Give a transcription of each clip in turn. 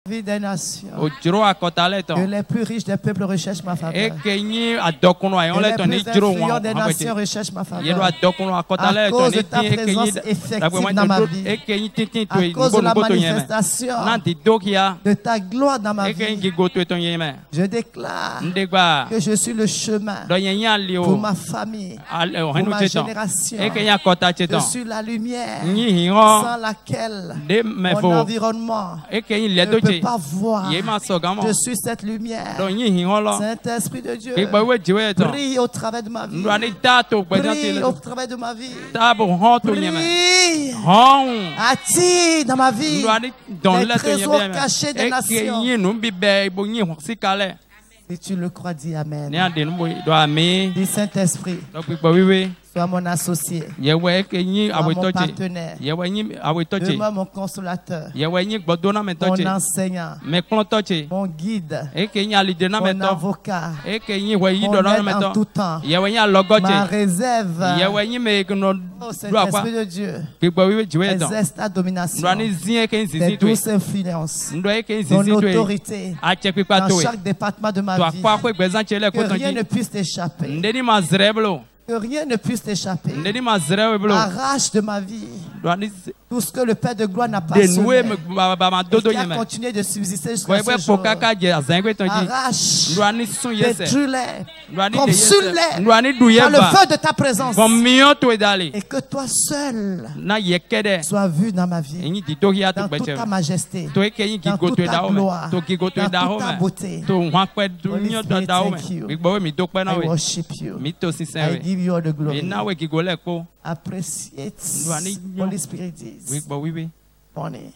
Vie des nations. Que les plus riches des peuples recherchent ma faveur. Et les plus influents des nations recherchent ma faveur. À cause de ta présence effective dans ma vie. À cause de la manifestation de ta gloire dans ma vie. Je déclare que je suis le chemin pour ma famille, pour ma génération. Je suis la lumière sans laquelle mon environnement ne peut pas voir. Je suis cette lumière. Saint-Esprit de Dieu, brille au travers de ma vie. Brille au travers de ma vie. Brille. Attire dans ma vie les trésors cachés des nations. Si tu le crois, dis Amen. Dis Saint-Esprit, sois mon associé, sois mon partenaire, demeure mon consolateur, mon enseignant, mon guide, mon avocat, mon aide en tout temps, ma réserve. Oh Saint-Esprit de Dieu, exerce ta domination, tes douces influences, ton autorité dans chaque département de ma vie. Que rien ne puisse t'échapper. Que rien ne puisse t'échapper. Arrache de ma vie tout ce que le Père de gloire n'a pas semé et qui a continué de subsister jusqu'à ce jour. Arrache, détruis-les, consume-les par le feu de ta présence. Et que toi seul sois vu dans ma vie, dans toute ta majesté, dans toute ta gloire, dans toute ta beauté. Holy Spirit, thank you. I worship you. I give you all the glory. Appreciate Holy Spirit is morning.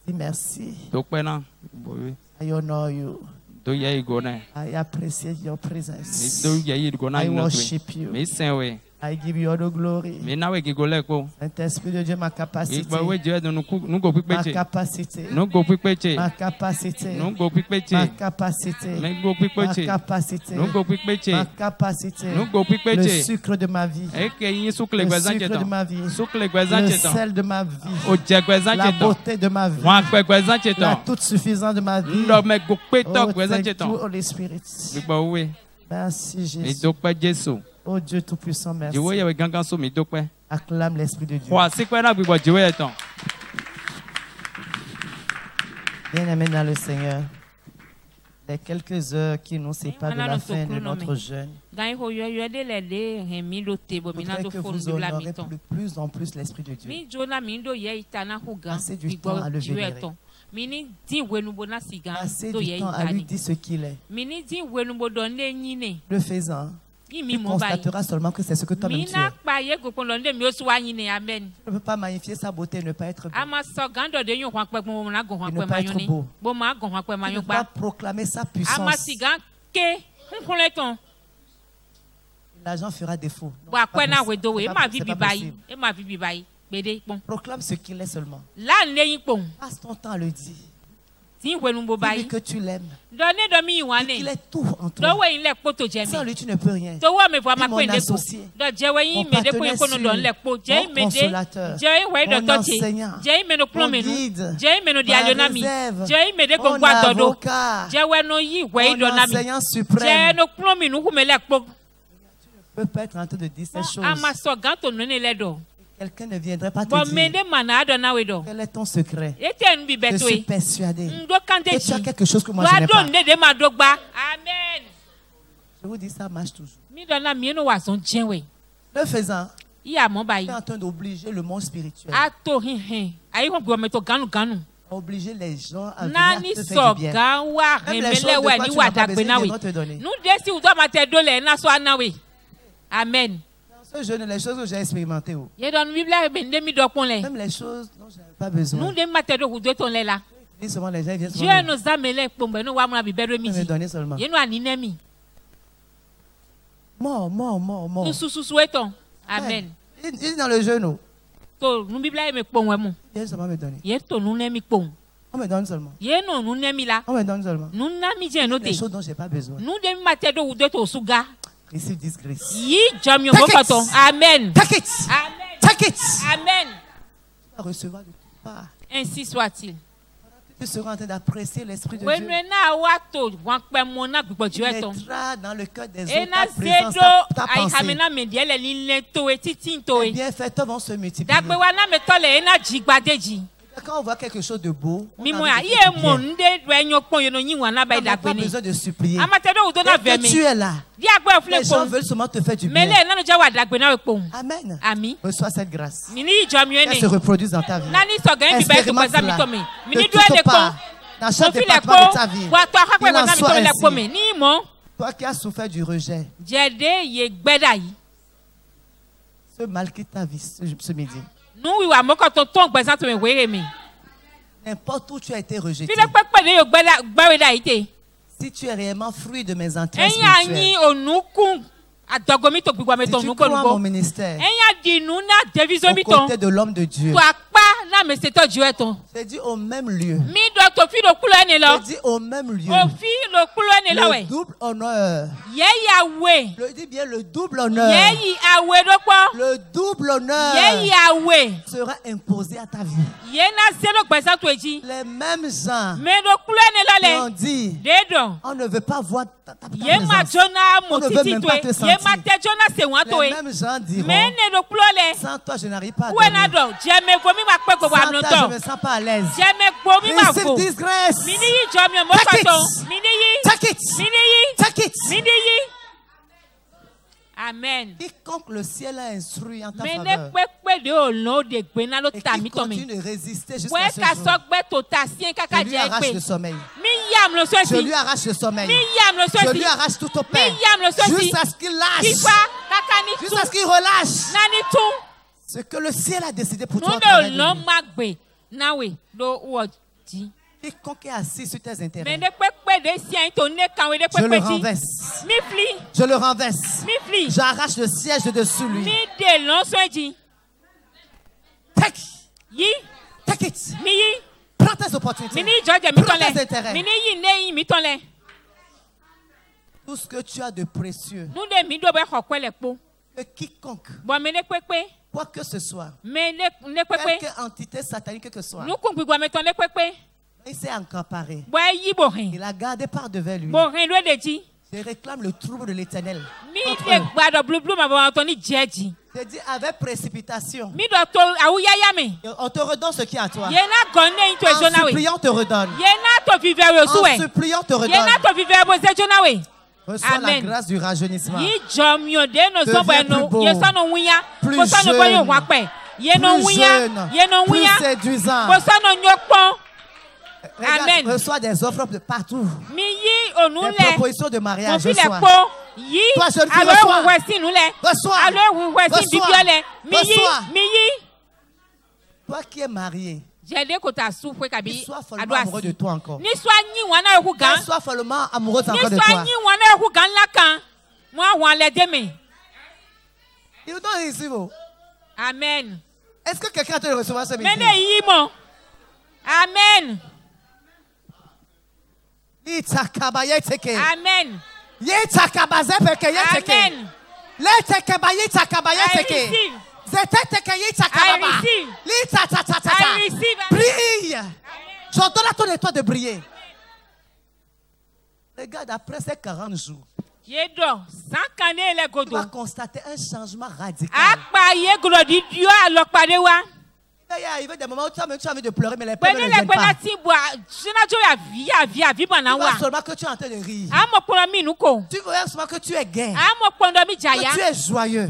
Dis merci. I honor you. I appreciate your presence. I worship you. I give you all the glory. Saint-Esprit de Dieu, ma capacité. Ma capacité. Ma capacité. Ma capacité. Ma capacité. Ma capacité. Le sucre de ma vie. Le sucre de ma vie. Le sel de ma vie. La beauté de ma vie. La toute suffisance de ma vie. Oh, thank you, Holy Spirit. Merci, Jésus. Oh Dieu Tout-Puissant, merci. Acclame l'Esprit de Dieu. Bien-aimés dans le Seigneur, les quelques heures qui nous séparent de la fin de notre jeûne, je voudrais que vous honorez de plus en plus l'Esprit de Dieu. Passez du temps à le vénérer. Passez du temps à lui dire ce qu'il est. Le faisant, tu constateras seulement que c'est ce que toi-même tu es. Tu ne peux pas magnifier sa beauté et ne pas être beau. Et ne pas être beau. Tu ne peux pas proclamer sa puissance. L'argent fera défaut. Non, c'est pas possible. Proclame ce qu'il est seulement. Passe ton temps à le dire. Dis-lui que tu l'aimes. Qu'il est tout en toi. Sans lui, tu ne peux rien. Mon associé, mon partenaire sûr, mon consolateur, mon enseignant, mon guide, ma réserve, mon avocat, mon enseignant suprême. Tu ne peux pas être en train de dire ces choses. Quelqu'un ne viendrait pas te dire quel est ton secret. Je suis persuadé que tu as quelque chose que moi je n'ai pas. Amen. Je vous dis, ça marche toujours. Le faisant, tu es en train d'obliger le monde spirituel. Obliger les gens à venir te faire du bien. Même les choses de quoi tu n'as pas besoin, ils vont te donner. Amen. Ce jeûne, les choses que j'ai expérimentées. Même les choses dont je n'avais pas besoin. Dis seulement les gens viennent me donner seulement. Mort. Amen. Il dit dans le jeûne. Viens seulement me donner. On me donne seulement. On me donne seulement. Les choses dont je n'ai pas besoin. Receive this grace. Amen. Take it. Amen. Take it. Amen. Tu vas recevoir de toute part. Ainsi soit-il. Pendant toute Tu seras en train d'apprécier l'Esprit de Dieu. Il mettra dans le cœur des autres ta présence, ta pensée. Les bienfaiteurs vont se multiplier. Quand on voit quelque chose de beau, on n'a pas besoin de supplier. Que tu es là. Les gens veulent seulement te faire du bien. Amen. Reçois cette grâce. Qu'elle se reproduise dans ta vie. Expérimente cela. De toute part, dans chaque département de ta vie, qu'il en soit ainsi. Toi qui as souffert du rejet, ce mal quitte ta vie ce midi. N'importe où tu as été rejeté. Si tu es réellement fruit de mes entrailles spirituelles, si tu crois mon ministère, aux côtés de l'homme de Dieu, c'est dit au même lieu. C'est dit au même lieu. Le double honneur. Je dis bien le double honneur. Le double honneur sera imposé à ta vie. Les mêmes gens qui ont dit on ne veut pas voir ta présence. On ne veut même pas te sentir. Les mêmes gens diront sans toi je n'arrive pas à dormir. Sans toi je ne me sens pas à l'aise. Receive this grace. Take it. Amen. Quiconque le ciel a instruit en ta faveur et qui continue de résister jusqu'à ce jour, je lui arrache le sommeil. Je lui arrache le sommeil. Je lui arrache tout au pain. Jusqu'à ce qu'il lâche. Jusqu'à ce qu'il relâche ce que le ciel a décidé pour toi. Quiconque est assis sur tes intérêts, je le renverse. Je le renverse. J'arrache le siège de dessus lui. Take it. Prends tes opportunités. Prends tes intérêts. Tout ce que tu as de précieux, que quiconque, quoi que ce soit, quelque entité satanique que ce soit, il s'est accaparé. Il a gardé par devant lui. Je réclame le trouble de l'Éternel. C'est dit avec précipitation. On te redonne ce qui est à toi. En suppliant, on te redonne. En suppliant, on te redonne. Reçois la grâce du rajeunissement. Deviens plus beau, plus jeune, plus séduisant. Regarde, reçois des offres de partout. Des propositions de mariage. Reçois. Toi, jeune fille, reçois. Toi qui es marié, sois follement amoureux de toi encore. Sois follement amoureux encore de toi. Il vous donne ici, vous. Amen. Est-ce que quelqu'un te le recevoir ce midi? Amen. Amen. Brille. J'entends la tonne de toi de briller. Regarde, après ces 40 jours, tu vas constater un changement radical. Il y a des moments où tu as envie de pleurer, mais les pleurs ne viennent pas. Tu vois seulement que tu es en train de rire. Tu vois seulement que tu es gai. Que tu es joyeux.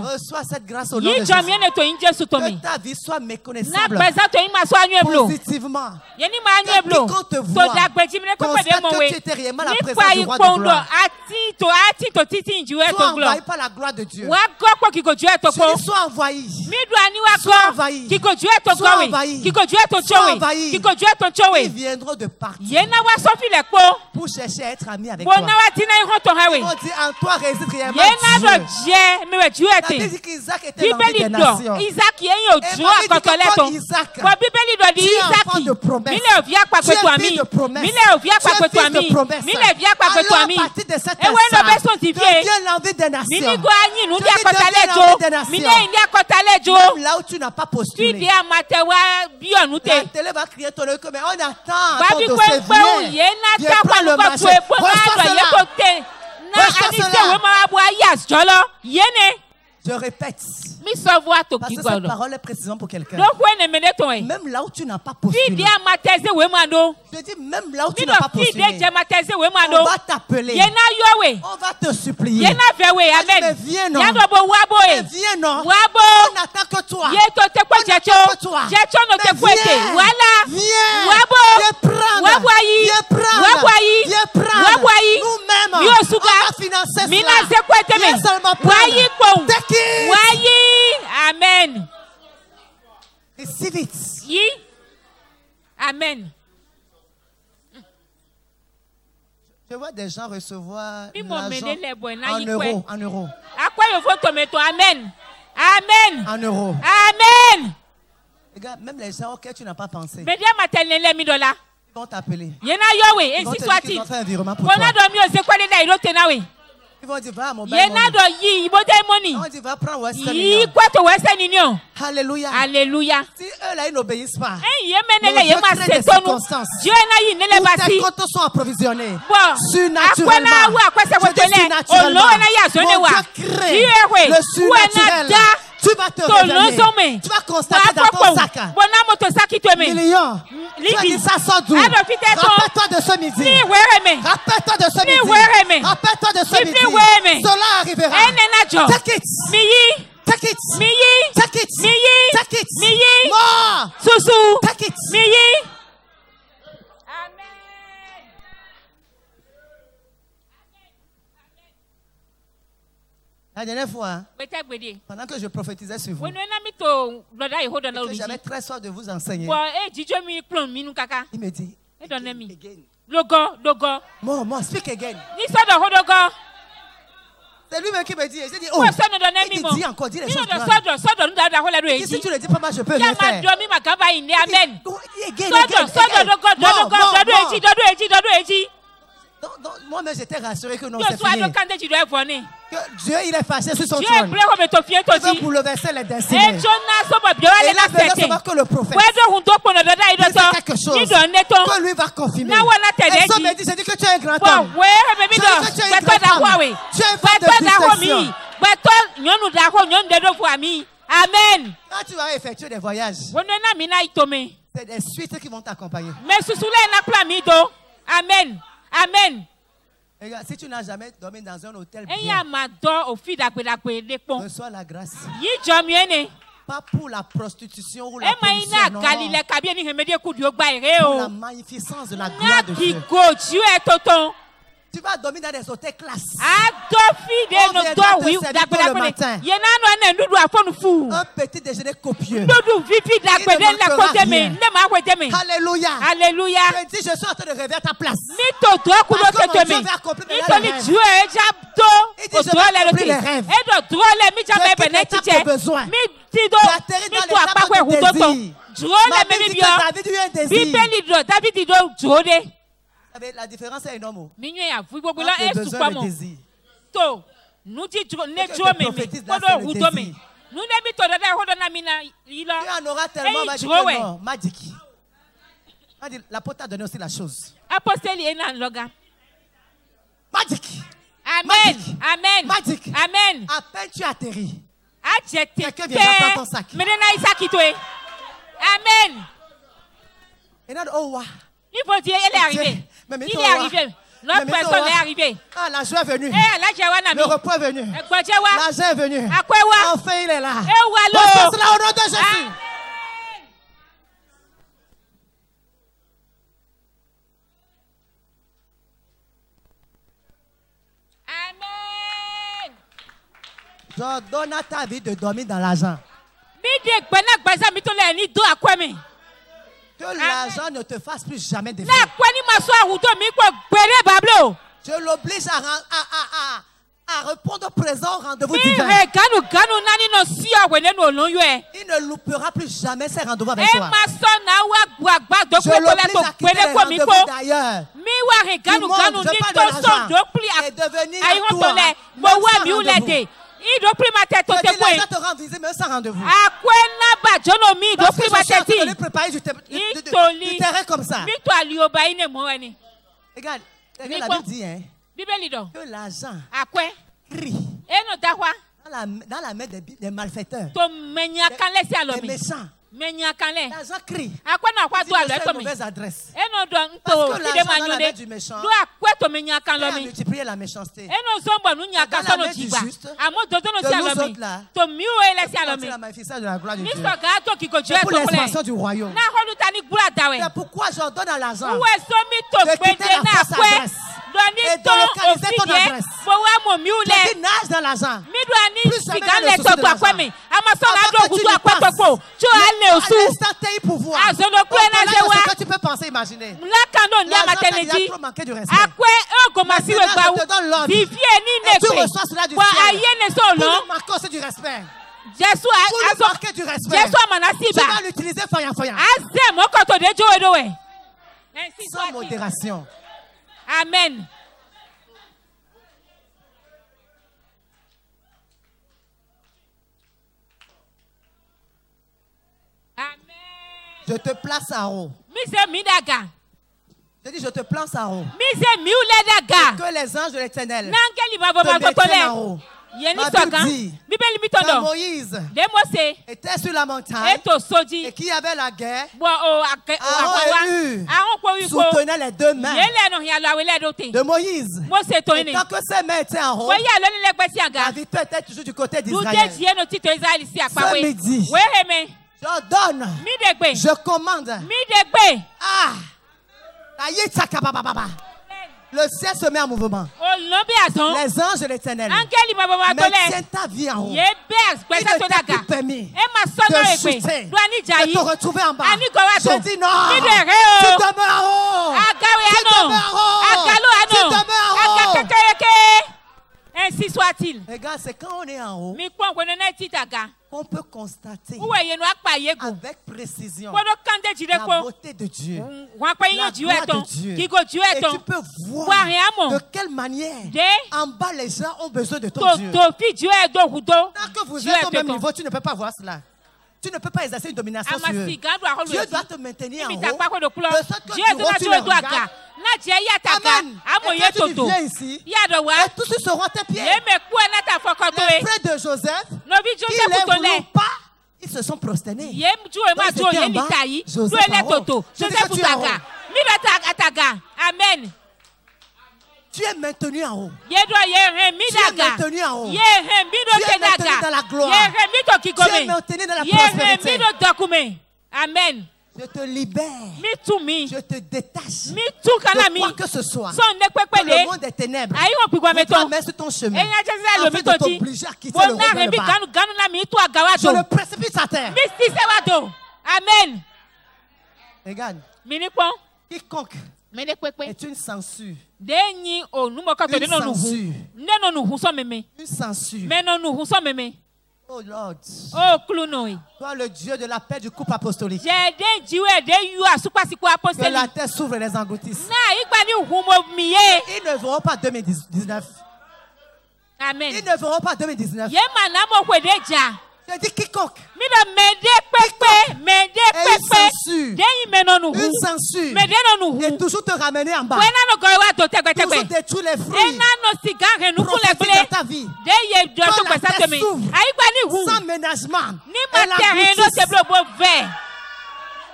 Reçois cette grâce au nom de Jésus. Que ta vie soit méconnaissable positivement. Que quiconque te voit constate que tu étais réellement la présence du roi de gloire. Sois envahi par la gloire de Dieu. Sois envahi. Sois envahi. Ils viendront de partout pour chercher à être amis avec toi. Ils vont dire en toi réside réellement Dieu. La Bible dit qu'Isaac était l'envie des nations. Et Isaac, tu es enfant de promesse. Tu es fille de promesse. Tu es fils de promesse. Alors à partir de cette instant, deviens l'envie des nations. Même là où tu n'as pas postulé, postuler. La télé va crier ton nom, mais on attend ton dossier. Viens prendre le marché. Reçois cela. Je répète. Parce que cette parole est précisément pour quelqu'un. Même là où tu n'as pas postulé. Je dis même là où tu n'as pas postulé. On va t'appeler. On va te supplier. Mais viens non. Mais viens non. On n'attend que toi. On n'attend que toi. Viens prendre. Viens prendre. Nous-mêmes, on va financer cela. Viens seulement prendre. Amen. Receive it. Amen. Je vois des gens recevoir l'argent en euros. Amen. Amen. En euros. Amen. Regarde, même les gens auxquels tu n'as pas pensé. Ils vont t'appeler. Ils vont te dire qu'ils ont fait un virement pour toi. Ils vont dire, va, mon bain. On dit, va prendre Western Union. Alléluia. Alléluia. Si eux là, ils n'obéissent pas, Dieu crée des circonstances où tes comptes sont approvisionnés surnaturellement. Je dis surnaturellement. Mon Dieu crée le surnaturel. Tu vas te réveiller. Tu vas constater dans ton sac millions. Tu vas dire, ça sort d'où? Rappelle-toi de ce midi. Rappelle-toi de ce midi. Rappelle-toi de ce midi. Cela arrivera. Take it. Take it. Take it. Take it. More. Take it. La dernière fois, pendant que je prophétisais sur vous, j'avais très soif de vous enseigner. Il me dit, More, speak again. C'est lui-même qui me dit. J'ai dit, oh, il dit encore, dis les choses grandes. Et si tu le dis pas, moi je peux rien faire. Moi-même, j'étais rassuré que non, c'est fini. Que Dieu, il est fâché sur son trône. Il veut bouleverser les destinées. Et il a besoin de savoir que le prophète il fait quelque chose que lui va confirmer. Et ça me dit, je dis que tu es un grand homme. Je dis que tu es une grande femme. Tu es un femme de distinction. Amen. Quand tu vas effectuer des voyages, c'est des suites qui vont t'accompagner. Amen. Amen. Regarde, si tu n'as jamais dormi dans un hôtel bien, reçois la grâce. Pas pour la prostitution ou la pollution, non. Pour la magnificence de la gloire de Dieu. Tu vas dormir dans des hôtels classe. Un petit déjeuner copieux. Alléluia. Alléluia. Je dis, je suis en train de rêver à ta place. Dieu va accomplir les rêves. Il dit, je vais accomplir les rêves. Je vais besoin. J'atterris dans les tables de désir. La différence est énorme. Entre le besoin et le désir. Tu en auras tellement magique. L'apôtre t'a donné aussi la chose. Magique. Amen. Amen. Magique. Amen. À peine tu atterris. Quelqu'un vient prendre ton sac. Amen. Et là, oh, wow. Il faut dire, elle est arrivée. Il est arrivé. Notre personne est arrivée. Ah, la joie est venue. Le repos est venu. L'argent est venu. Enfin, il est là. Reçois cela au nom de Jésus. Amen. J'ordonne à ta vie de dormir dans l'argent. Que l'argent ne te fasse plus jamais d'effet. Je l'oblige à répondre présent au rendez-vous divin. Il ne loupera plus jamais ses rendez-vous avec toi. Je l'oblige à quitter les rendez-vous d'ailleurs. Du monde, je parle de l'argent. Et devenir à toi rendez-vous. Il doit plus ma tête au témoin. Les gens te rendent visite mais sans rendez-vous. À quoi n'a pas Jonomi? Il doit plus ma tête. Il doit préparer du terrain comme ça. Regarde, la Bible dit que l'argent crie dans la main des malfaiteurs, des méchants. L'argent crie. C'est une mauvaise adresse. Parce que l'argent dans la main du méchant a multiplié la méchanceté. Dans la main du juste, de nous autres là, c'est la magnificence de la gloire de Dieu. C'est pour l'expansion du royaume. C'est pourquoi j'ordonne à l'argent de quitter la fausse adresse et de localiser ton adresse. Tu nages dans l'argent. Plus jamais dans le souci de l'argent. À l'instant tes pouvoirs. Au-delà de ce que tu peux penser, imaginer. L'argent t'a trop manqué du respect. Maintenant, je te donne l'ordre. Et tu reçois cela du ciel. Pour nous marquer aussi du respect. Pour nous marquer du respect. Tu vas l'utiliser foyant. Sans modération. Amen. Je te place en haut. Je dis, je te place en haut. Que les anges de l'Éternel te maintiennent en haut. Ma Bible dit, quand Moïse était sur la montagne et qu'il y avait la guerre, Aaron et Hur soutenaient les deux mains de Moïse. Et tant que ses mains étaient en haut, la victoire était toujours du côté d'Israël. Ce midi, j'ordonne, je commande. Le ciel se met en mouvement. Les anges de l'Éternel maintiennent ta vie en haut. Il ne t'a plus permis de chuter, de te retrouver en bas. Je dis non. Tu demeures en haut. Tu demeures en haut. Ainsi soit-il. Regarde, c'est quand on est en haut qu'on peut constater avec précision la beauté de Dieu, la gloire de Dieu. Et tu peux voir de quelle manière en bas les gens ont besoin de ton Dieu. Tant que vous êtes au même niveau, tu ne peux pas voir cela. Tu ne peux pas exercer une domination sur eux. Dieu doit te maintenir en haut. De sorte que tu regardes. Amen. Et quand tu viens ici, et tous ceux seront tes pieds. Les frères de Joseph, qui ne les voulaient pas, ils se sont prosternés. Joseph Amen. Tu es maintenu en haut. Tu es maintenu en haut. Tu es maintenu dans la gloire. Tu es maintenu dans la prospérité. Amen. Je te libère. Je te détache de quoi que ce soit. Dans le monde des ténèbres. Mettre main sur ton chemin. Afin de t'obliger à quitter le royaume de bas. Je le précipite à terre. Amen. Regarde. Quiconque est une censure. Une censure. Oh Lord. Toi le Dieu de la paix du couple apostolique. Que la terre s'ouvre et les engloutisse. Ils ne verront pas 2019. Amen. Ils ne verront pas 2019. Je dis quiconque. Une censure. Et toujours te ramener en bas. Toujours détruire les fruits. Prophétique dans ta vie. Que la terre s'ouvre. Sans ménagement.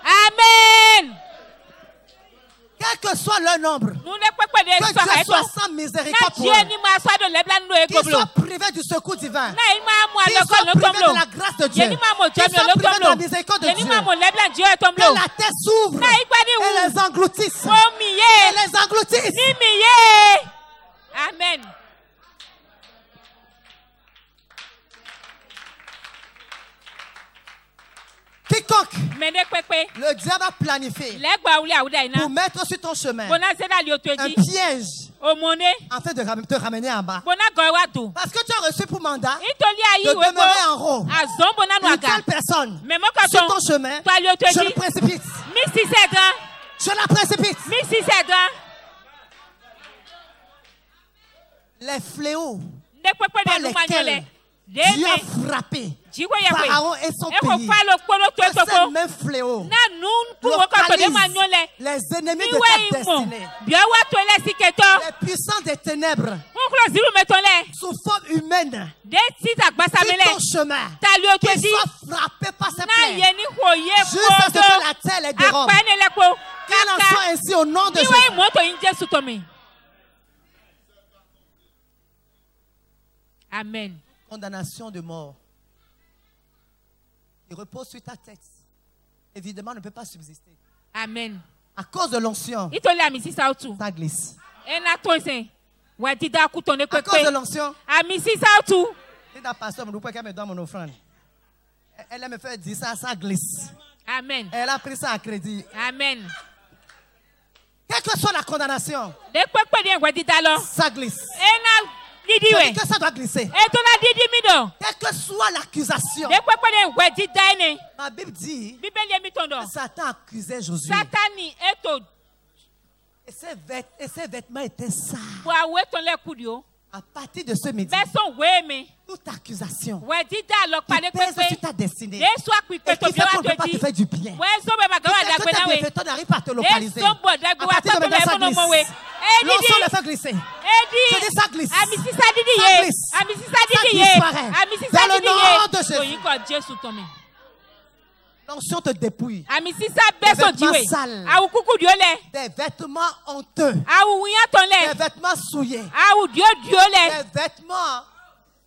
Amen. Quel que soit leur nombre, que Dieu soit sans miséricorde pour eux, qu'ils soient privés du secours divin, qu'ils soient privés de la grâce de Dieu, qu'ils soient privés de la miséricorde de Dieu, que la terre s'ouvre et les engloutisse. Et les engloutisse. Amen. Quiconque le diable a planifié pour mettre sur ton chemin un piège afin de te ramener en bas. Parce que tu as reçu pour mandat de demeurer en haut. Une telle personne sur ton chemin, je le précipite. Je la précipite. Les fléaux par lesquels Dieu a frappé Pharaon et son pays. Ce même fléau localise les ennemis de ta destinée. Les puissants des ténèbres sous forme humaine qui ton chemin, qu'ils soient frappés par ces plaies jusqu'à ce que la terre les dérobe. Qu'il en soit ainsi au nom de Jésus. Amen. Condamnation de mort. Il repose sur ta tête. Évidemment, ne peut pas subsister. Amen. À cause de l'onction, ça glisse. À cause de l'onction, c'est ta pasteur, qu'elle me donne mon offrande. Elle me fait dire ça glisse. Amen. Elle a pris ça à crédit. Amen. Quelle que soit la condamnation, ça glisse. Que ça doit glisser. Quelle que soit l'accusation, ma Bible dit que Satan accusait Josué. Et ses vêtements étaient sales. À partir de ce midi, toute accusation qui pèse sur ta destinée et qui fait qu'on ne peut pas te faire du bien, que ta bienfaiteur n'arrive pas à te localiser, à partir de maintenant, ça glisse. L'onction le fait glisser. Je dis ça glisse. Ça glisse. Ça disparaît. Dans le nom de Jésus. L'onction te dépouille. Des vêtements sales. Des vêtements honteux. Des vêtements souillés. Des vêtements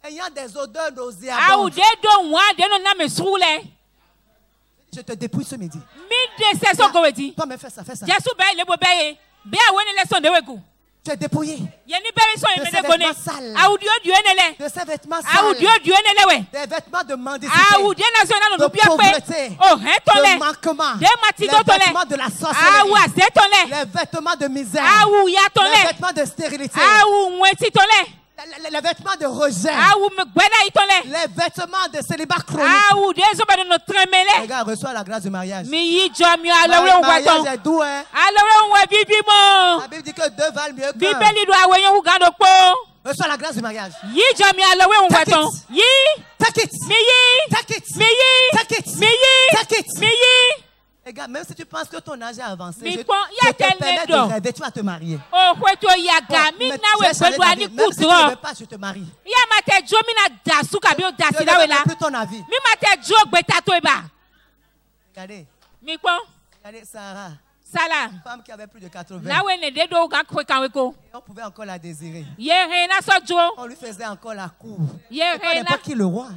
ayant des odeurs nauséabondes. Je te dépouille ce midi. Toi-même fais ça. Tu es dépouillé de ces vêtements sales, de ces vêtements sales, des vêtements de mendicité, de pauvreté, de manquement, les vêtements de la sorcellerie, les vêtements de misère, les vêtements de stérilité, les vêtements de rejet, les vêtements de célibat chronique. Regarde, reçois la grâce du mariage. Le mariage est doux, hein? La Bible dit que deux valent mieux qu'un. Reçois la grâce du mariage. Take it. Regarde, même si tu penses que ton âge est avancé, je te permets de rêver, tu vas te marier. Mais tu ne veux pas, je te marie. Je ne veux plus ton avis. Regardez Sarah. Une femme qui avait plus de 80 ans. On pouvait encore la désirer. On lui faisait encore la cour. C'est pas n'importe qui le roi.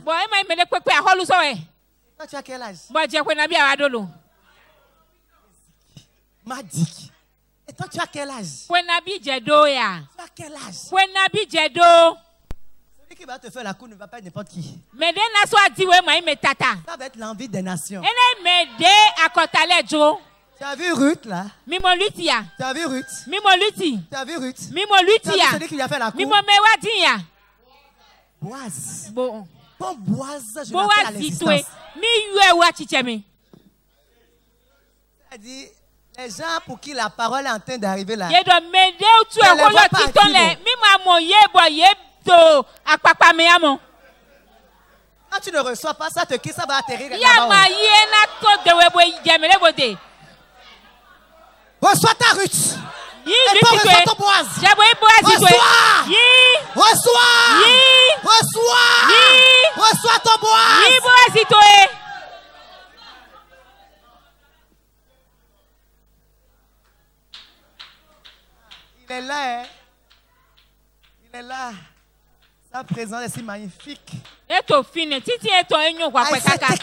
Toi, tu as quel âge? Madik. Et toi, tu as quel âge? Tu as quel âge? Celui qui va te faire la cour ne va pas être n'importe qui. Ça va être l'envie des nations. Tu as vu Ruth là? Tu as vu Ruth? Tu as vu Ruth? Celui qui lui a fait la cour? Boaz. Bon Boaz, je l'appelle à l'existence. C'est-à-dire, les gens pour qui la parole est en train d'arriver là, quand tu ne reçois pas ça, qui ça va atterrir là-bas. Reçois ta Ruth. Et toi, reçois ton Boaz. Reçois ton Boaz. Il est là, hein? Il est là. Sa présence est si magnifique. Take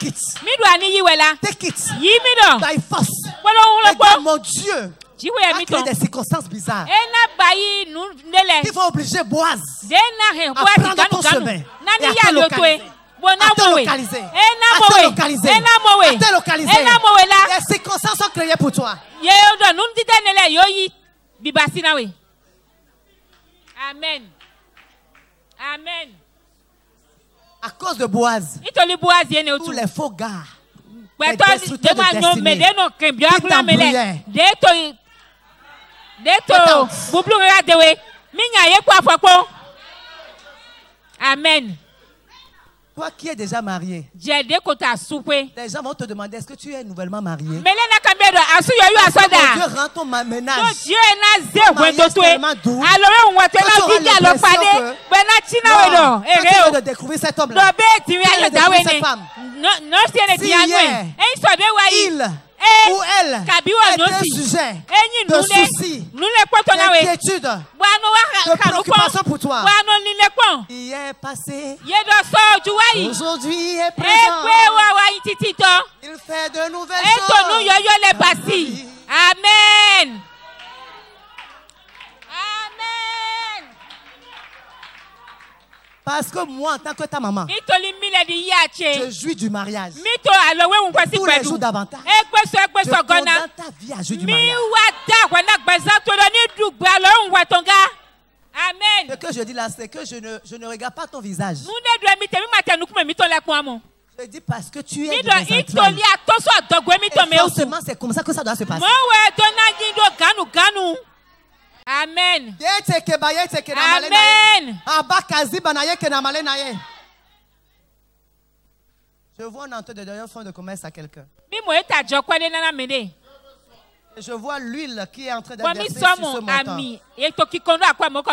it. By force. Regarde, mon Dieu a créé des circonstances bizarres qui vont obliger Boaz à prendre ton chemin et à te localiser. Les circonstances sont créées pour toi. Amen. À cause de Boaz, tous les faux gars, les destructeurs de destinée, qui t'embrouillaient. Amen. Toi qui es déjà marié, les gens vont te demander, est-ce que tu es nouvellement marié? Dieu rend ton ménage tellement doux. Tu viens de découvrir cet homme-là. Tu viens de découvrir cette femme. Si hier, il ou elle est un sujet de soucis, d'inquiétude, de préoccupation pour toi. Hier passé, aujourd'hui est présent. Il fait de nouvelles choses. Amen. Parce que moi, en tant que ta maman, je jouis du mariage. Tous les jours davantage. Je condamne ta vie à jouir du mariage. Amen. Ce que je dis là, c'est que je ne regarde pas ton visage. Je dis parce que tu es de mes entrailles. Et forcément, c'est comme ça que ça doit se passer. Amen. Amen. Je vois un entrée de donner un fonds de commerce à quelqu'un. Je vois l'huile qui est en train d'être versée sur ce montant.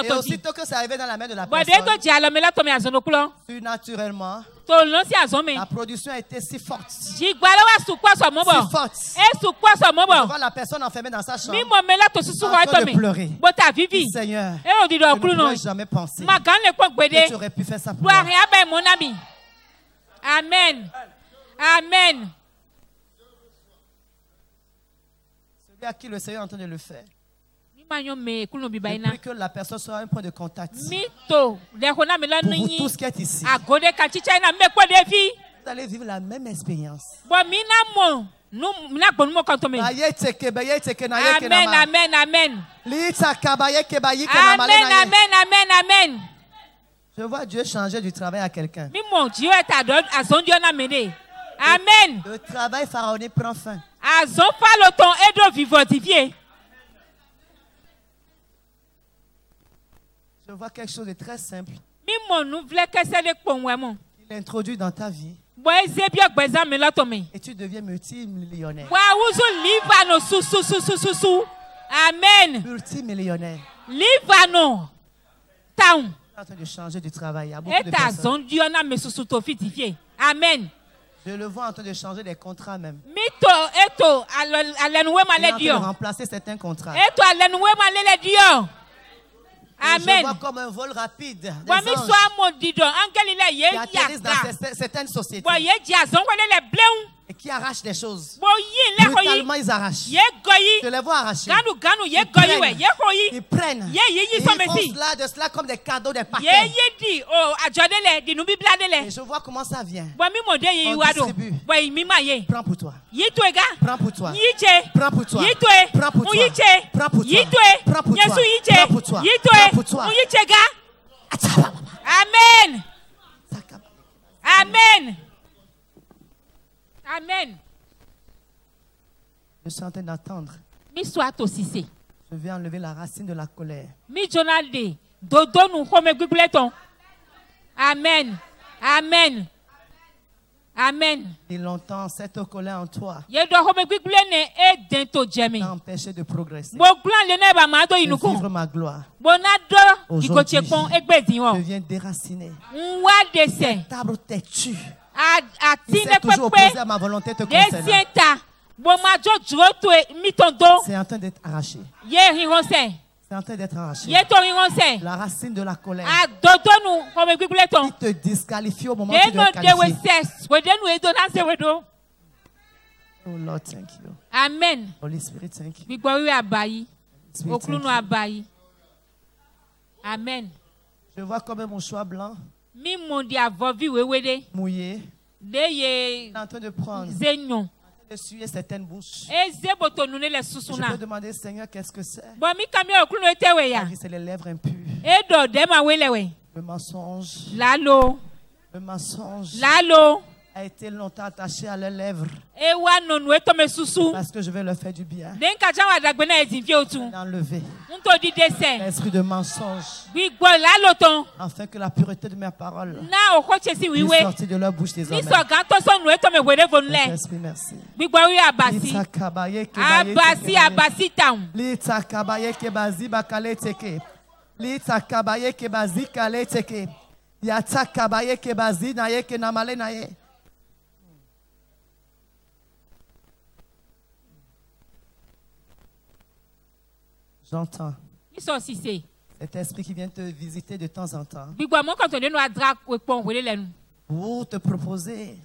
Et aussitôt que ça arrive dans la main de la personne, naturellement, la production a été si forte. Si forte. Je vois la personne enfermée dans sa chambre en train de pleurer. Seigneur, je ne pourrais jamais penser que tu aurais pu faire ça pour moi. Amen. Amen. Celui à qui le Seigneur est en train de le faire. Et puis que la personne soit un point de contact pour vous tous qui êtes ici. Vous allez vivre la même expérience. Amen, amen, amen. Amen, amen. Je vois Dieu changer du travail à quelqu'un. Amen. Le travail pharaonique prend fin. Je vois quelque chose de très simple. Il introduit dans ta vie. Et tu deviens multimillionnaire. Amen. Multimillionnaire. Town. En train de changer du travail. Il y a beaucoup de personnes. Amen. Je le vois en train de changer des contrats même. Il est en train de remplacer certains contrats. Amen. Je vois comme un vol rapide des anges qui atterrissent dans certaines sociétés et qui arrachent des choses. Brutalement, ils arrachent. Je les vois arracher. Ils prennent. Ils font cela comme des cadeaux, des paquets. Et je vois comment ça vient. On distribue. Prends pour toi. Prends pour toi. Prends pour toi. Prends pour toi. Prends pour toi. Prends pour toi. Prends pour toi. Prends pour toi. Amen. Amen. Amen. Je suis en train d'attendre. Je vais enlever la racine de la colère. Amen. Amen. Amen. Et longtemps, cette colère en toi t'a empêché de progresser, de vivre ma gloire. Aujourd'hui, je viens déraciner. Cet arbre têtu qui s'est toujours opposé à ma volonté te concernant. C'est en train d'être arraché. C'est en train d'être arraché. La racine de la colère qui te disqualifie au moment où tu dois qualifier. Oh Lord, thank you. Amen. Holy Spirit, thank you. Amen. Je vois comme mon choix blanc mouillé. Il est en train de prendre, de suer certaines bouches. Je peux demander, Seigneur, qu'est-ce que c'est? C'est les lèvres impures. Le mensonge. Le mensonge. a été longtemps attaché à leurs lèvres. Parce que je vais leur faire du bien. D'enlever l'esprit de mensonge. Afin que la pureté de mes paroles puisse sortir de leur bouche désormais. Saint-Esprit, merci. J'entends cet esprit qui vient te visiter de temps en temps pour te proposer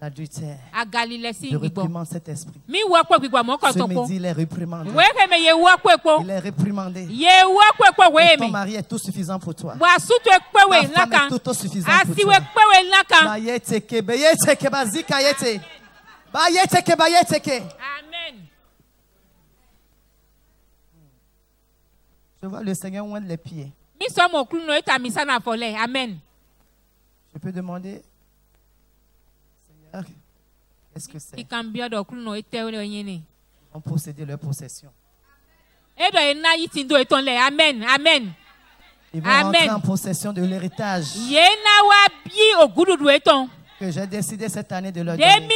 l'adultère. Je réprimande cet esprit. Ce midi, il est réprimandé. Il est réprimandé. Ton mari est tout suffisant pour toi. Ta femme est tout suffisant pour toi. Amen. Je vois le Seigneur oindre les pieds. Amen. Je peux demander, Seigneur, qu'est-ce que c'est? Ils vont posséder leur possession. Amen. Amen. Ils vont rentrer en possession de l'héritage que j'ai décidé cette année de leur donner. Amen.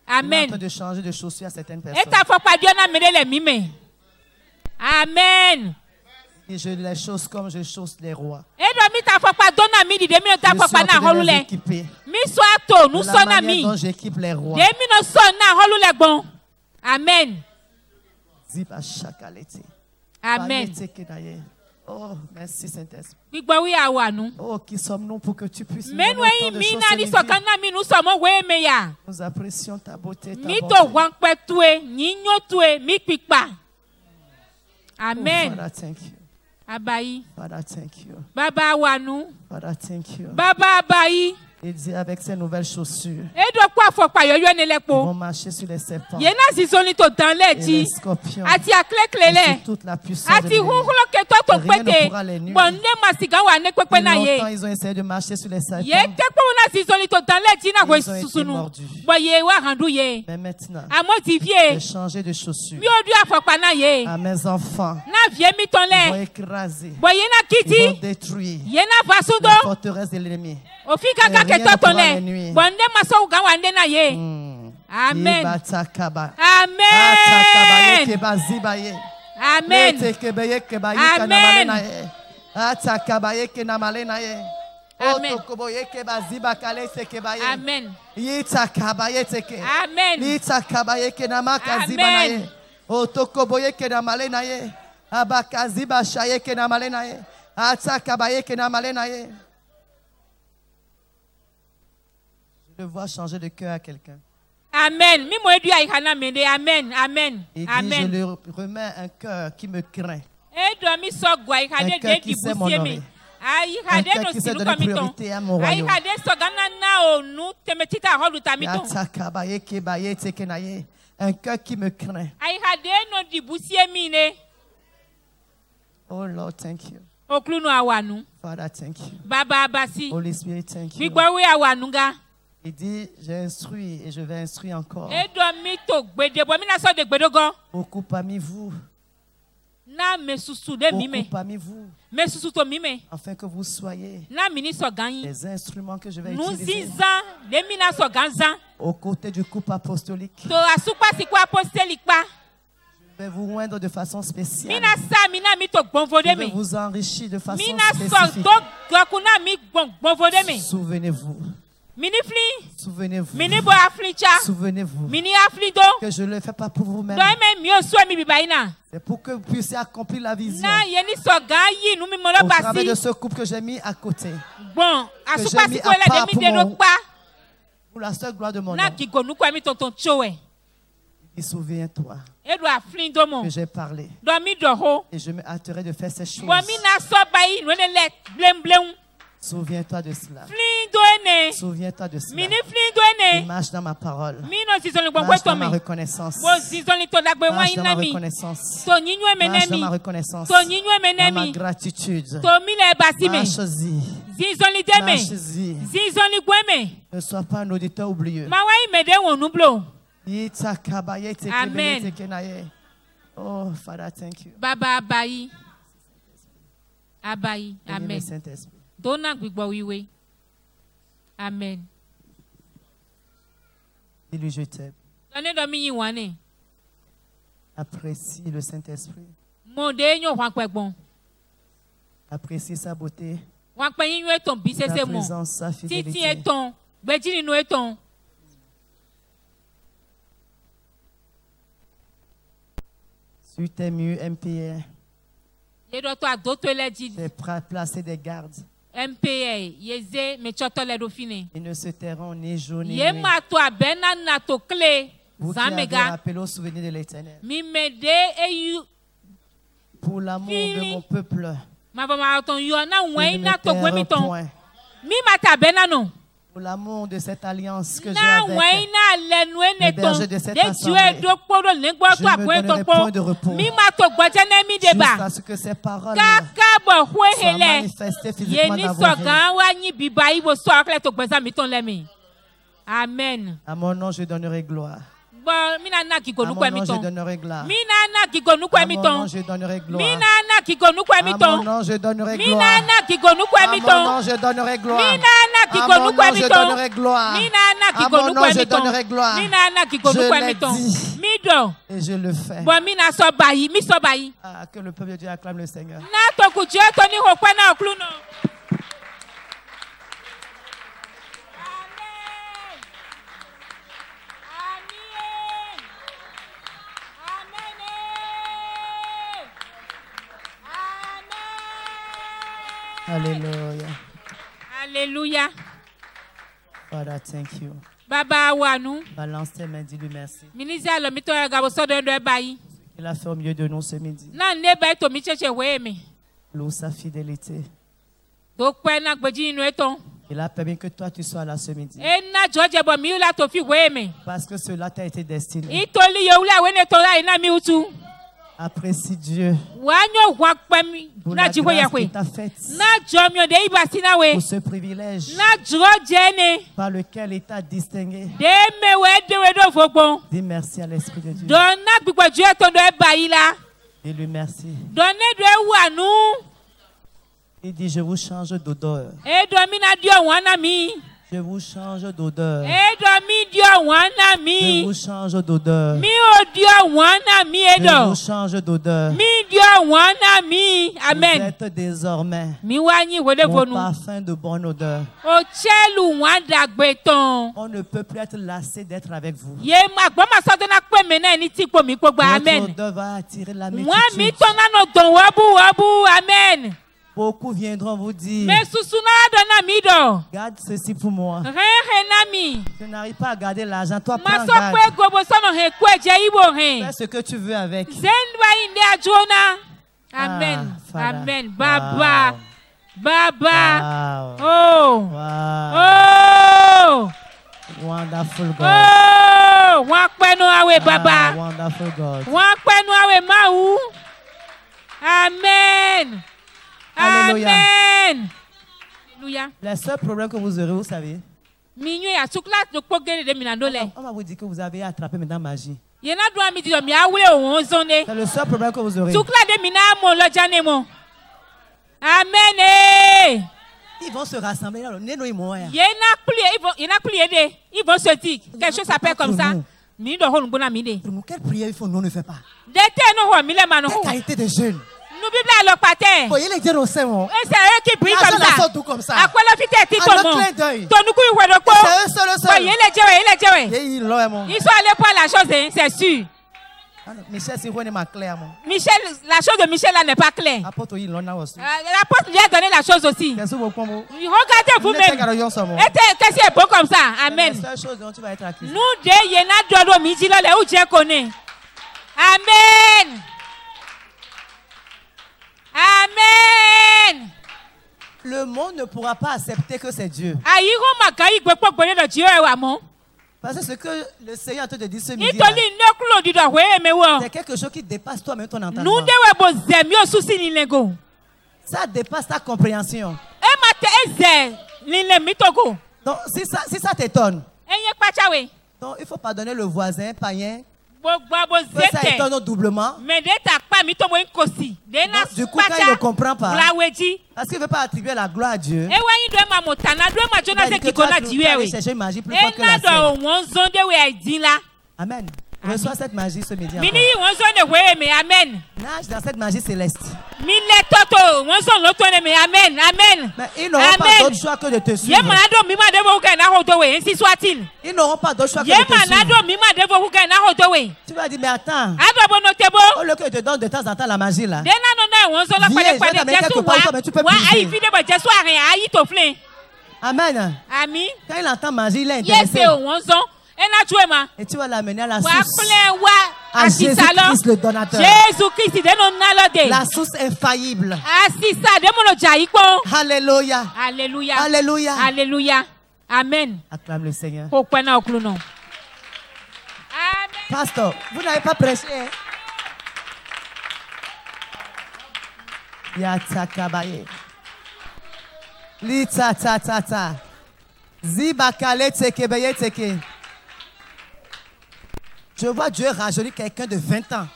Amen. En train de changer de chaussures à certaines personnes. Amen. Et je les chausse comme je chausse les rois. Je suis équipé. De la manière dont j'équipe les rois. Amen. Amen. Oh, merci Saint-Esprit. Oh, qui sommes-nous pour que tu puisses nous donner autant de choses élever. Nous apprécions ta beauté, ta bonté. Amen. Oh, Father, thank you. Abayi. Father, thank you. Baba wanu. Father, thank you. Baba abayi. Il dit avec ses nouvelles chaussures, ils vont marcher sur les serpents et les scorpions et sur toute la puissance de l'ennemi. Rien ne pourra les nuire. Depuis longtemps, ils ont essayé de marcher sur les serpents. Ils ont été mordus. Mais maintenant, j'ai changé de chaussures. À mes enfants, ils vont écraser, ils vont détruire la forteresse de l'ennemi. Rien ne pourra les nuire. Amen. Je vois changer de cœur à quelqu'un. Amen. Amen. Amen. Il dit, Amen. je lui remets un cœur qui me craint. Un cœur qui sait m'honorer. Un cœur qui sait donner priorité à mon royaume. Un cœur qui me craint. Oh Lord, thank you. Father, thank you. Holy Spirit, thank you. Il dit, j'ai instruit et je vais instruire encore. Beaucoup parmi vous. Beaucoup parmi vous. Afin que vous soyez les instruments que je vais utiliser aux côtés du couple apostolique. Je vais vous oindre de façon spéciale. Je vais vous enrichir de façon spécifique. Souvenez-vous. Souvenez-vous. Souvenez-vous que je ne le fais pas pour vous-même. C'est pour que vous puissiez accomplir la vision au travers de ce couple que j'ai mis à côté. Que j'ai mis à part pour la seule gloire de mon nom. Et souviens-toi que j'ai parlé et je me hâterai de faire ces choses. Souviens-toi de cela. Souviens-toi de cela. Et marche dans ma parole. Marche dans ma reconnaissance. Marche dans ma reconnaissance. Marche dans ma reconnaissance. Dans ma gratitude. Marche-y. Marche-y. Ne sois pas un auditeur oublieux. Amen. Oh, Father, thank you. Baba abayi. Abayi. Amen. Dona gbigbo wiwe. Amen. Dis-lui, je t'aime. Apprécie le Saint-Esprit. Apprécie sa beauté. Sa présence, sa fidélité. Sur tes murs MPA, j'ai placé des gardes. Ils ne se tairont ni jour ni nuit. Vous qui avez rappelé au souvenir de l'Éternel. Pour l'amour de mon peuple, je ne me tairai point. Pour l'amour de cette alliance que j'ai avec les bergers de cette assemblée, je ne me donnerai point de repos jusqu'à ce que ces paroles soient manifestées physiquement dans vos vies. Amen. À mon nom, je donnerai gloire. À mon nom, je donnerai gloire. À mon nom, je donnerai gloire. À mon nom, je donnerai gloire. À mon nom, je donnerai gloire. À mon nom, je donnerai gloire. À mon nom, je donnerai gloire. Je l'ai dit. Et je le fais. Ah, que le peuple de Dieu acclame le Seigneur. Alléluia. Alléluia. Father, thank you. Baba wanu. Balance tes mains, dis-lui merci. Ministère le mito ya gabo so de bayi. Il a fait au milieu de nous ce midi. Na ne ba to mi cheche we mi. Loue sa fidélité. Donc pe na gbeji inu eton. Il a permis que toi tu sois là ce midi. E na George bo mi la to fi we mi. Parce que cela t'a été destiné. Itoli ye ula we ne to la ina mi utu. Apprécie Dieu pour la grâce qu'il t'a faite, pour ce privilège par lequel il t'a distingué. Dis merci à l'Esprit de Dieu. Dis-lui merci. Il dit, je vous change d'odeur. Je vous change d'odeur. Je vous change d'odeur. Je vous change d'odeur. Amen. Vous êtes désormais mon parfum de bonne odeur. On ne peut plus être lassé d'être avec vous. Votre odeur va attirer la multitude. Amen. Beaucoup viendront vous dire, garde ceci pour moi. Je n'arrive pas à garder l'argent. Toi, prends garde. Fais ce que tu veux avec. Amen. Ah, Amen. Baba. Wow. Baba. Wow. Oh. Wow. Oh. Wonderful God. Oh. Wakpenu awe Baba. Wonderful God. Wakpenu awe Maou. Amen. Alléluia. Amen. Alléluia. Le seul problème que vous aurez, vous savez, on va vous dire que vous avez attrapé maintenant magie. C'est le seul problème que vous aurez. Amen. Ils vont se rassembler. Ils vont se dire quelque chose s'appelle comme ça. Pour nous, quelle prière il faut nous ne fait pas? Quelle qualité de jeûne? Nous Bible alors pater. Voyez les dire au Seigneur. Et c'est eux qui prient comme ça. À quoi la fête est un clin d'œil. C'est eux seuls. Voyez les dieux. Ils sont allés pour la chose, c'est sûr. Michel, c'est quoi ma claire? Michel, la chose de Michel là n'est pas claire. L'apôtre lui a donné la chose aussi. Regardez vous-même. Qu'est-ce qui est bon comme ça? Amen. Nous deux, il y en a d'autres midi là où Dieu connaît. Amen. Amen. Le monde ne pourra pas accepter que c'est Dieu. Parce que ce que le Seigneur est en train de dire ce midi, c'est quelque chose qui dépasse toi-même ton entendement. Ça dépasse ta compréhension. Donc, si ça t'étonne, donc, il faut pardonner le voisin païen. Ça étonne doublement. Donc, du coup, quand il ne comprend pas, parce qu'il ne veut pas attribuer la gloire à Dieu, il va dire que tu vas chercher une magie plus forte que la sienne. Amen. Reçois cette magie ce midi. Nage dans cette magie céleste. Mais ils n'auront pas d'autre choix que de te suivre. Ils n'auront pas d'autre choix que de te suivre. Tu vas dire, mais attends. Au lieu que je te donne de temps en temps la magie là. Viens, je vais t'amener quelque part, mais tu peux puiser. Amen. Quand il entend magie, il est intéressé. Et tu vas l'amener à la source. À Jésus-Christ le donateur. La source infaillible. Alléluia. Alléluia. Alléluia. Alléluia. Amen. Acclame le Seigneur. Amen. Pasteur, vous n'avez pas prêché. Yatakabaye. Lita ta ta ta. Zibakale tekebeye teke. Je vois Dieu rajeunir quelqu'un de 20 ans.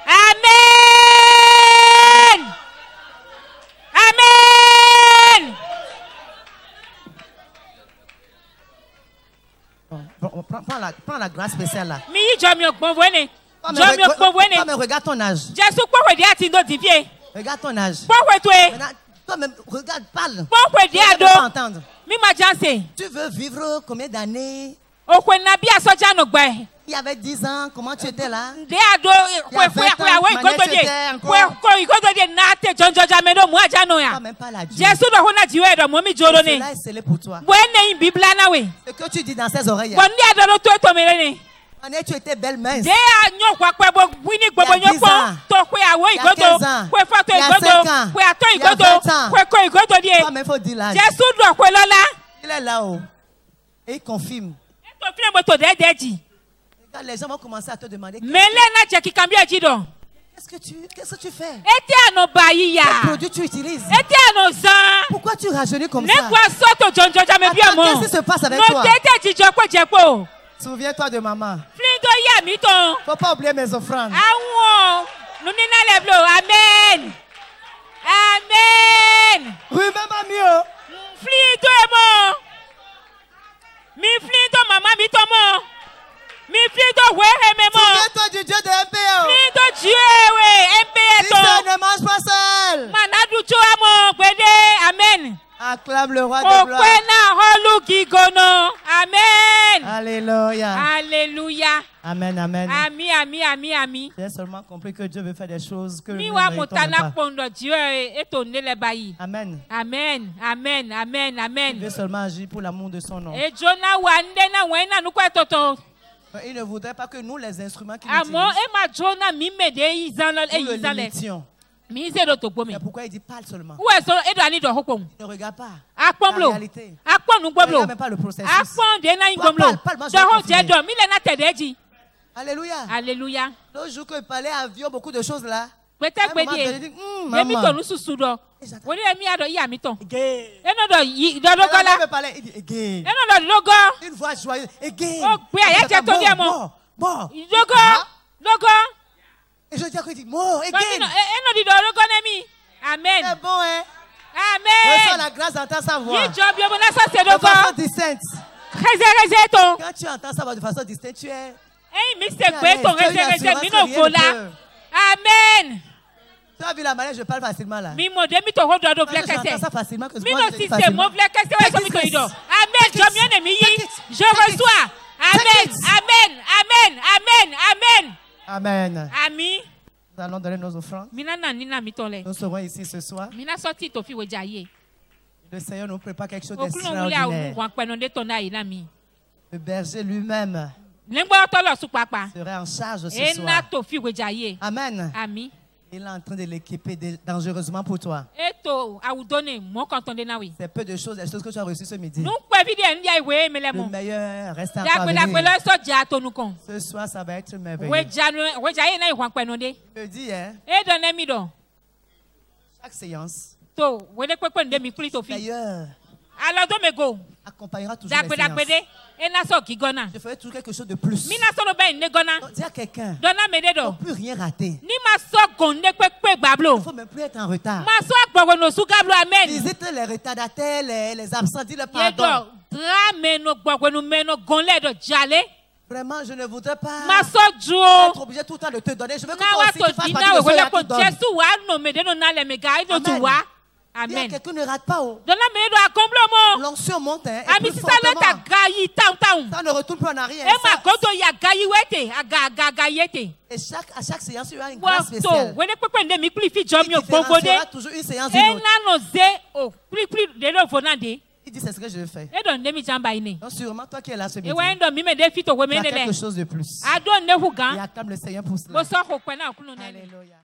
Amen. Amen. Bon, prends la grâce spéciale là. Regarde ton âge. Regarde ton âge. Toi-même, regarde, parle. Tu ne veux pas entendre. Tu veux vivre combien d'années? Il y avait 10 ans, comment tu étais là? Il y a 20 ans, tu étais encore. Même pas la Dieu. Cela est scellé pour toi. Ce que tu dis dans ses oreilles. Tu étais belle mince. Il y a 10 ans, il y a 15 ans, il y a 20 ans. Toi-même, il faut dire l'âge. Il est là-haut. Et il confirme. Les gens vont commencer à te demander qu'est-ce que tu fais? Quel produit tu utilises? Pourquoi tu rajeunis comme ça? Qu'est-ce qui se passe avec toi? Souviens-toi de maman. Faut pas oublier mes offrandes. Amen. Amen. Remember me. Souviens-toi du Dieu de MPO. Dieu ne mange pas seul. Amen. Acclame le roi de gloire. Amen. Alléluia. Alléluia. Amen, amen. Ami. J'ai seulement compris que Dieu veut faire des choses que nous ne méritons pas. Amen. Amen. Il veut seulement agir pour l'amour de son nom. Il ne voudrait pas que nous, les instruments qu'il utilise, nous le limitions. Mais pourquoi il dit parle seulement? Ne regarde pas la réalité. Ne regarde même pas le processus. Alléluia. L'autre jour que je parlais avion, beaucoup de choses là. Maman. Une voix joyeuse. Bon. Et je dis à quoi il dit, mort, Amen. C'est bon, hein? Amen. Reçois la grâce d'entendre sa voix. De façon distincte. Quand tu entends sa voix de façon distincte, tu es... Amen. Tu as vu la manière je parle facilement là? Je entends ça facilement que Amen. Je reçois. Amen. Ami. Nous allons donner nos offrandes. Nous serons ici ce soir. Le Seigneur nous prépare quelque chose d'extraordinaire. Le berger lui-même serait en charge ce soir. Amen. Ami. Il est en train de l'équiper dangereusement pour toi. C'est peu de choses, les choses que tu as reçues ce midi. Le meilleur reste encore à venir. Ce soir, ça va être merveilleux. Je dis, hein, chaque séance, d'ailleurs, accompagnera toujours les séances. Je ferai toujours quelque chose de plus. Dis à quelqu'un, on ne peut rien rater. Il ne faut même plus être en retard. Visite les retardataires, les absents, dis-le pardon. Vraiment, je ne voudrais pas être obligé tout le temps de te donner. Je veux que toi aussi tu fasses partie de ceux qui donnent. Amen. Quelqu'un ne rate pas. L'onction monte. Et plus fortement. Ça ne retourne plus en arrière. Et à chaque séance, il y a une grâce spéciale. Il fera toujours une séance d'une autre. Il dit, c'est ce que je veux faire. Donc sûrement, toi qui es là ce midi, tu as quelque chose de plus. Et acclame le Seigneur pour cela. Alléluia.